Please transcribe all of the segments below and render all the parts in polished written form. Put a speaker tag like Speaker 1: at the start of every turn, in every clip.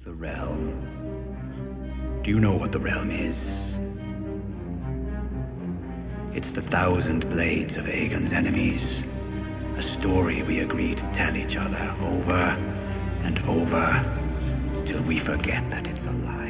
Speaker 1: The realm. Do you know what the realm is? It's the 1,000 blades of Aegon's enemies. A story we agree to tell each other over and over till we forget that it's a lie.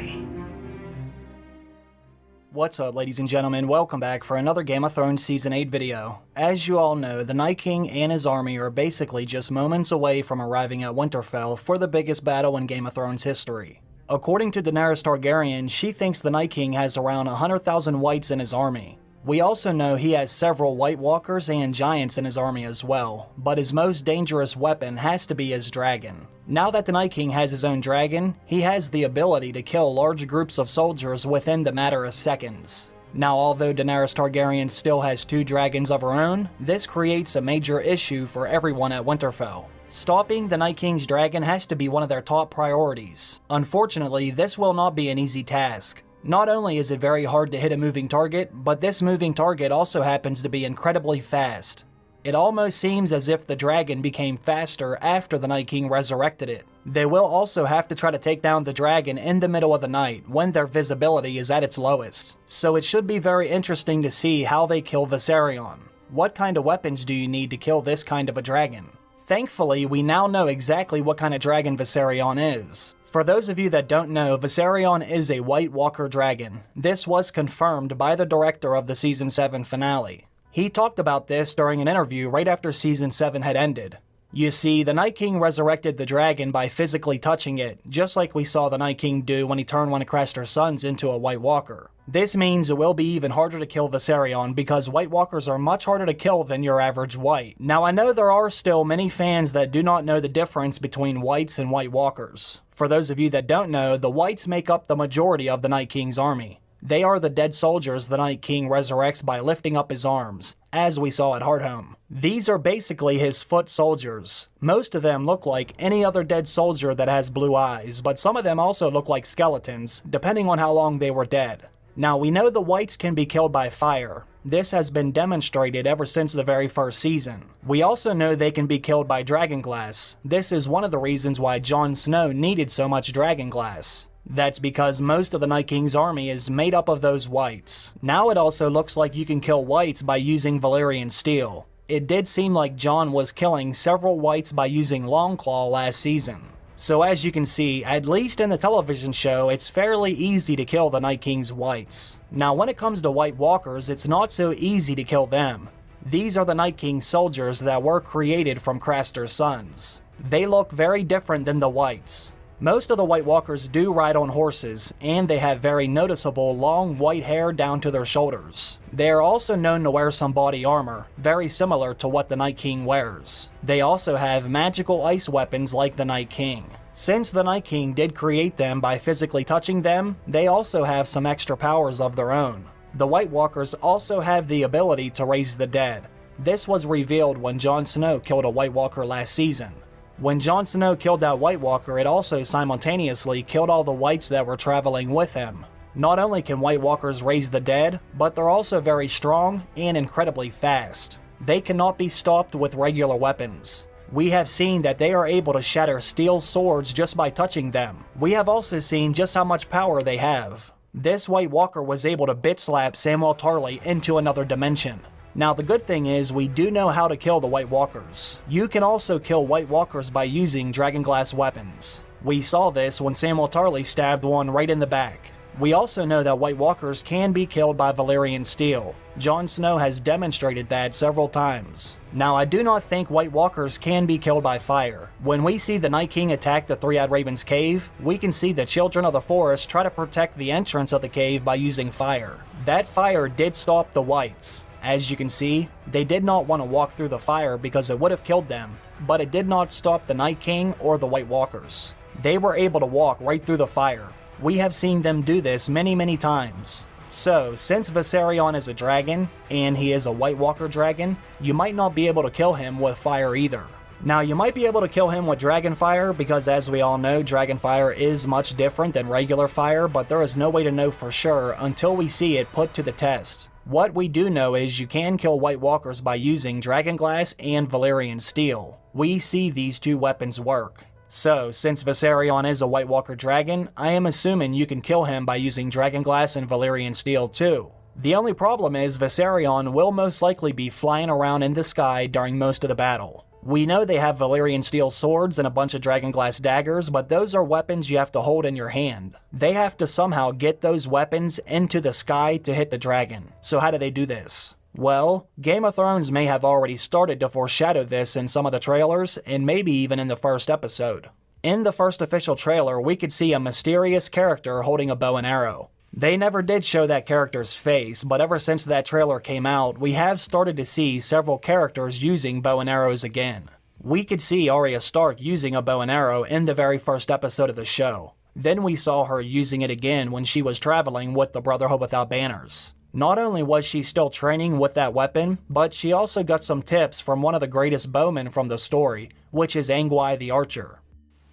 Speaker 2: What's up, ladies and gentlemen? Welcome back for another Game of Thrones Season 8 video. As you all know, the Night King and his army are basically just moments away from arriving at Winterfell for the biggest battle in Game of Thrones history. According to Daenerys Targaryen, she thinks the Night King has around 100,000 whites in his army. We also know he has several White Walkers and Giants in his army as well, but his most dangerous weapon has to be his dragon. Now that the Night King has his own dragon, he has the ability to kill large groups of soldiers within the matter of seconds. Now, although Daenerys Targaryen still has 2 dragons of her own, this creates a major issue for everyone at Winterfell. Stopping the Night King's dragon has to be one of their top priorities. Unfortunately, this will not be an easy task. Not only is it very hard to hit a moving target, but this moving target also happens to be incredibly fast. It almost seems as if the dragon became faster after the Night King resurrected it. They will also have to try to take down the dragon in the middle of the night when their visibility is at its lowest. So it should be very interesting to see how they kill Viserion. What kind of weapons do you need to kill this kind of a dragon? Thankfully, we now know exactly what kind of dragon Viserion is. For those of you that don't know, Viserion is a White Walker dragon. This was confirmed by the director of the Season 7 finale. He talked about this during an interview right after Season 7 had ended. You see, the Night King resurrected the dragon by physically touching it, just like we saw the Night King do when he turned one of Craster's sons into a White Walker. This means it will be even harder to kill Viserion because White Walkers are much harder to kill than your average White. Now, I know there are still many fans that do not know the difference between Whites and White Walkers. For those of you that don't know, the Whites make up the majority of the Night King's army. They are the dead soldiers the Night King resurrects by lifting up his arms, as we saw at Hardhome. These are basically his foot soldiers. Most of them look like any other dead soldier that has blue eyes, but some of them also look like skeletons, depending on how long they were dead. Now, we know the Whites can be killed by fire. This has been demonstrated ever since the very first season. We also know they can be killed by dragonglass. This is one of the reasons why Jon Snow needed so much dragonglass. That's because most of the Night King's army is made up of those Whites. Now it also looks like you can kill Whites by using Valyrian steel. It did seem like Jon was killing several Whites by using Longclaw last season. So as you can see, at least in the television show, it's fairly easy to kill the Night King's Whites. Now when it comes to White Walkers, it's not so easy to kill them. These are the Night King's soldiers that were created from Craster's sons. They look very different than the Whites. Most of the White Walkers do ride on horses, and they have very noticeable long white hair down to their shoulders. They are also known to wear some body armor, very similar to what the Night King wears. They also have magical ice weapons like the Night King. Since the Night King did create them by physically touching them, they also have some extra powers of their own. The White Walkers also have the ability to raise the dead. This was revealed when Jon Snow killed a White Walker last season. When Jon Snow killed that White Walker, it also simultaneously killed all the Whites that were traveling with him. Not only can White Walkers raise the dead, but they're also very strong and incredibly fast. They cannot be stopped with regular weapons. We have seen that they are able to shatter steel swords just by touching them. We have also seen just how much power they have. This White Walker was able to bitch slap Samwell Tarly into another dimension. Now the good thing is we do know how to kill the White Walkers. You can also kill White Walkers by using dragonglass weapons. We saw this when Samwell Tarly stabbed one right in the back. We also know that White Walkers can be killed by Valyrian steel. Jon Snow has demonstrated that several times. Now I do not think White Walkers can be killed by fire. When we see the Night King attack the Three-Eyed Raven's cave, we can see the Children of the Forest try to protect the entrance of the cave by using fire. That fire did stop the Whites. As you can see, they did not want to walk through the fire because it would have killed them, but it did not stop the Night King or the White Walkers. They were able to walk right through the fire. We have seen them do this many times. So, since Viserion is a dragon, and he is a White Walker dragon, you might not be able to kill him with fire either. Now, you might be able to kill him with dragon fire because, as we all know, dragon fire is much different than regular fire, but there is no way to know for sure until we see it put to the test. What we do know is you can kill White Walkers by using dragonglass and Valyrian steel. We see these two weapons work. So, since Viserion is a White Walker dragon, I am assuming you can kill him by using Dragonglass and Valyrian Steel too. The only problem is Viserion will most likely be flying around in the sky during most of the battle. We know they have Valyrian Steel swords and a bunch of Dragonglass daggers, but those are weapons you have to hold in your hand. They have to somehow get those weapons into the sky to hit the dragon. So how do they do this? Well, Game of Thrones may have already started to foreshadow this in some of the trailers, and maybe even in the first episode. In the first official trailer, we could see a mysterious character holding a bow and arrow. They never did show that character's face, but ever since that trailer came out, we have started to see several characters using bow and arrows again. We could see Arya Stark using a bow and arrow in the very first episode of the show. Then we saw her using it again when she was traveling with the Brotherhood Without Banners. Not only was she still training with that weapon, but she also got some tips from one of the greatest bowmen from the story, which is Angwai the Archer.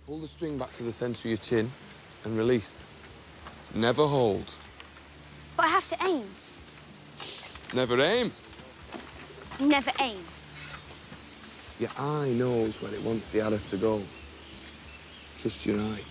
Speaker 3: Pull the string back to the center of your chin and release. Never hold.
Speaker 4: But I have to aim.
Speaker 3: Never aim.
Speaker 4: Never aim.
Speaker 3: Your eye knows when it wants the arrow to go. Trust your eye.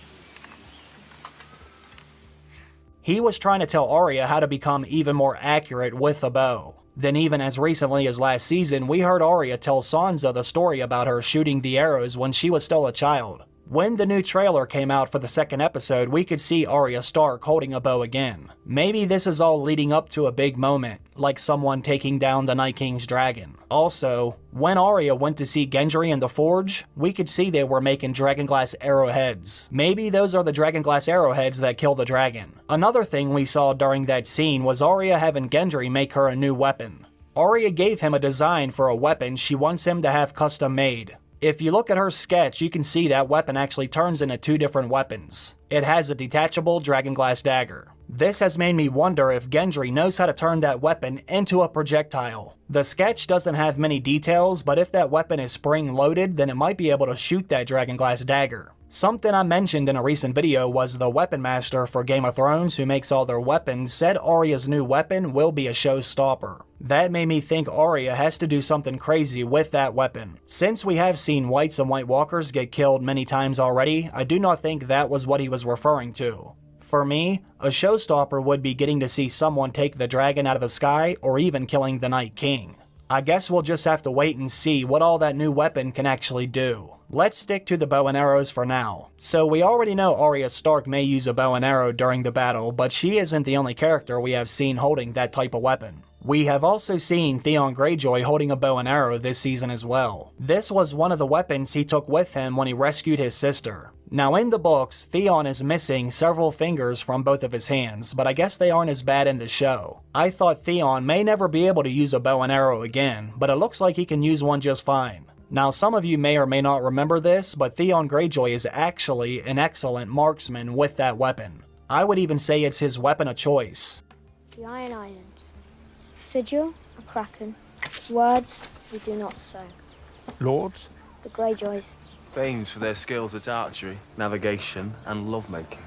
Speaker 2: He was trying to tell Arya how to become even more accurate with a bow. Then even as recently as last season, we heard Arya tell Sansa the story about her shooting the arrows when she was still a child. When the new trailer came out for the second episode, we could see Arya Stark holding a bow again. Maybe this is all leading up to a big moment, like someone taking down the Night King's dragon. Also, when Arya went to see Gendry in the Forge, we could see they were making Dragonglass arrowheads. Maybe those are the Dragonglass arrowheads that kill the dragon. Another thing we saw during that scene was Arya having Gendry make her a new weapon. Arya gave him a design for a weapon she wants him to have custom made. If you look at her sketch, you can see that weapon actually turns into two different weapons. It has a detachable Dragonglass dagger. This has made me wonder if Gendry knows how to turn that weapon into a projectile. The sketch doesn't have many details, but if that weapon is spring-loaded, then it might be able to shoot that Dragonglass dagger. Something I mentioned in a recent video was the weapon master for Game of Thrones who makes all their weapons said Arya's new weapon will be a showstopper. That made me think Arya has to do something crazy with that weapon. Since we have seen Whites and White Walkers get killed many times already, I do not think that was what he was referring to. For me, a showstopper would be getting to see someone take the dragon out of the sky or even killing the Night King. I guess we'll just have to wait and see what all that new weapon can actually do. Let's stick to the bow and arrows for now. So we already know Arya Stark may use a bow and arrow during the battle, but she isn't the only character we have seen holding that type of weapon. We have also seen Theon Greyjoy holding a bow and arrow this season as well. This was one of the weapons he took with him when he rescued his sister. Now in the books, Theon is missing several fingers from both of his hands, but I guess they aren't as bad in the show. I thought Theon may never be able to use a bow and arrow again, but it looks like he can use one just fine. Now some of you may or may not remember this, but Theon Greyjoy is actually an excellent marksman with that weapon. I would even say it's his weapon of choice.
Speaker 4: The Iron Island. Sigil, a kraken. Words we do not sow.
Speaker 5: Lords?
Speaker 4: The Greyjoys.
Speaker 5: Famed for their skills at archery, navigation, and lovemaking.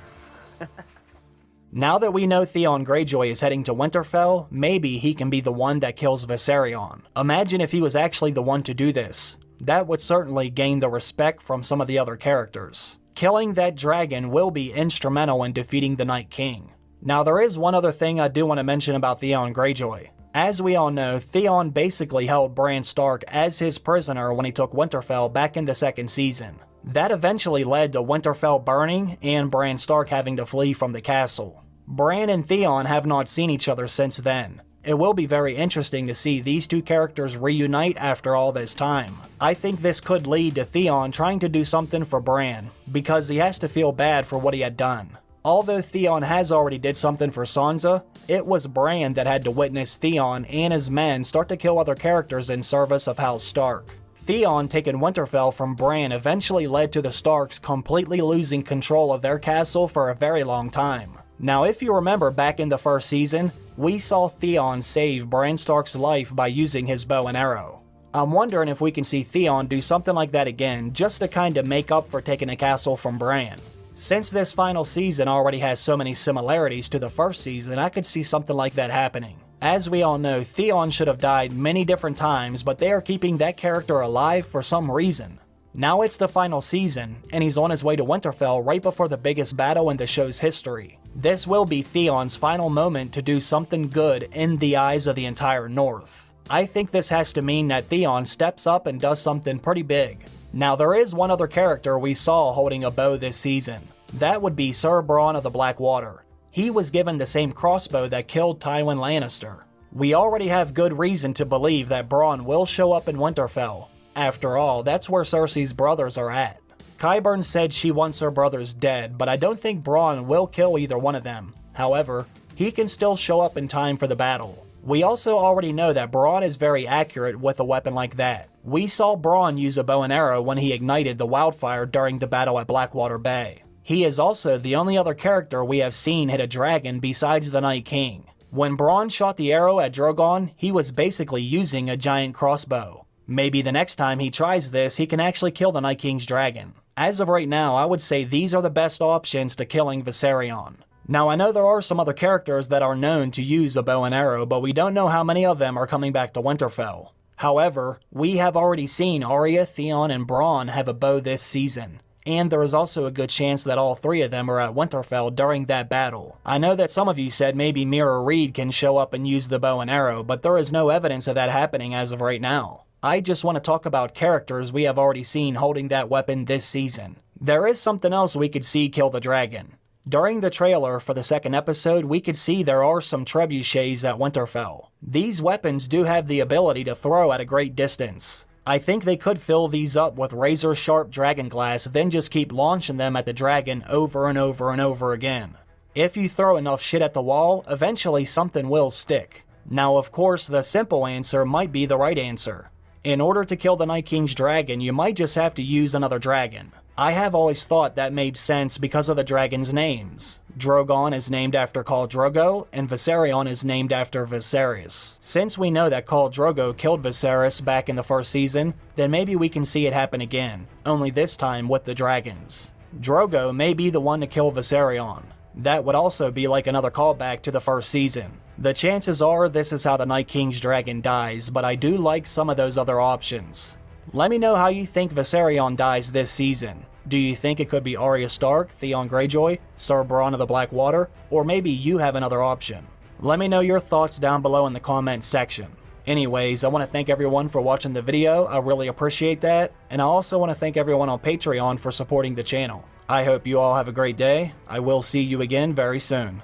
Speaker 2: Now that we know Theon Greyjoy is heading to Winterfell, maybe he can be the one that kills Viserion. Imagine if he was actually the one to do this. That would certainly gain the respect from some of the other characters. Killing that dragon will be instrumental in defeating the Night King. Now there is one other thing I do want to mention about Theon Greyjoy. As we all know, Theon basically held Bran Stark as his prisoner when he took Winterfell back in the second season. That eventually led to Winterfell burning and Bran Stark having to flee from the castle. Bran and Theon have not seen each other since then. It will be very interesting to see these two characters reunite after all this time. I think this could lead to Theon trying to do something for Bran, because he has to feel bad for what he had done. Although Theon has already did something for Sansa, it was Bran that had to witness Theon and his men start to kill other characters in service of House Stark. Theon taking Winterfell from Bran eventually led to the Starks completely losing control of their castle for a very long time. Now if you remember back in the first season, we saw Theon save Bran Stark's life by using his bow and arrow. I'm wondering if we can see Theon do something like that again, just to kind of make up for taking the castle from Bran. Since this final season already has so many similarities to the first season, I could see something like that happening. As we all know, Theon should have died many different times, but they are keeping that character alive for some reason. Now it's the final season, and he's on his way to Winterfell right before the biggest battle in the show's history. This will be Theon's final moment to do something good in the eyes of the entire North. I think this has to mean that Theon steps up and does something pretty big. Now there is one other character we saw holding a bow this season. That would be Sir Bronn of the Blackwater. He was given the same crossbow that killed Tywin Lannister. We already have good reason to believe that Bronn will show up in Winterfell. After all, that's where Cersei's brothers are at. Qyburn said she wants her brothers dead, but I don't think Bronn will kill either one of them. However, he can still show up in time for the battle. We also already know that Bronn is very accurate with a weapon like that. We saw Bronn use a bow and arrow when he ignited the wildfire during the battle at Blackwater Bay. He is also the only other character we have seen hit a dragon besides the Night King. When Bronn shot the arrow at Drogon, he was basically using a giant crossbow. Maybe the next time he tries this, he can actually kill the Night King's dragon. As of right now, I would say these are the best options to killing Viserion. Now I know there are some other characters that are known to use a bow and arrow, but we don't know how many of them are coming back to Winterfell. However, we have already seen Arya, Theon, and Bronn have a bow this season. And there is also a good chance that all three of them are at Winterfell during that battle. I know that some of you said maybe Mira Reed can show up and use the bow and arrow, but there is no evidence of that happening as of right now. I just want to talk about characters we have already seen holding that weapon this season. There is something else we could see kill the dragon. During the trailer for the second episode, we could see there are some trebuchets at Winterfell. These weapons do have the ability to throw at a great distance. I think they could fill these up with razor-sharp dragon glass, then just keep launching them at the dragon over and over and over again. If you throw enough shit at the wall, eventually something will stick. Now, of course, the simple answer might be the right answer. In order to kill the Night King's dragon, you might just have to use another dragon. I have always thought that made sense because of the dragon's names. Drogon is named after Khal Drogo, and Viserion is named after Viserys. Since we know that Khal Drogo killed Viserys back in the first season, then maybe we can see it happen again, only this time with the dragons. Drogo may be the one to kill Viserion. That would also be like another callback to the first season. The chances are this is how the Night King's dragon dies, but I do like some of those other options. Let me know how you think Viserion dies this season. Do you think it could be Arya Stark, Theon Greyjoy, Sir Bronn of the Blackwater, or maybe you have another option? Let me know your thoughts down below in the comments section. Anyways, I want to thank everyone for watching the video, I really appreciate that, and I also want to thank everyone on Patreon for supporting the channel. I hope you all have a great day. I will see you again very soon.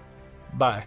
Speaker 2: Bye.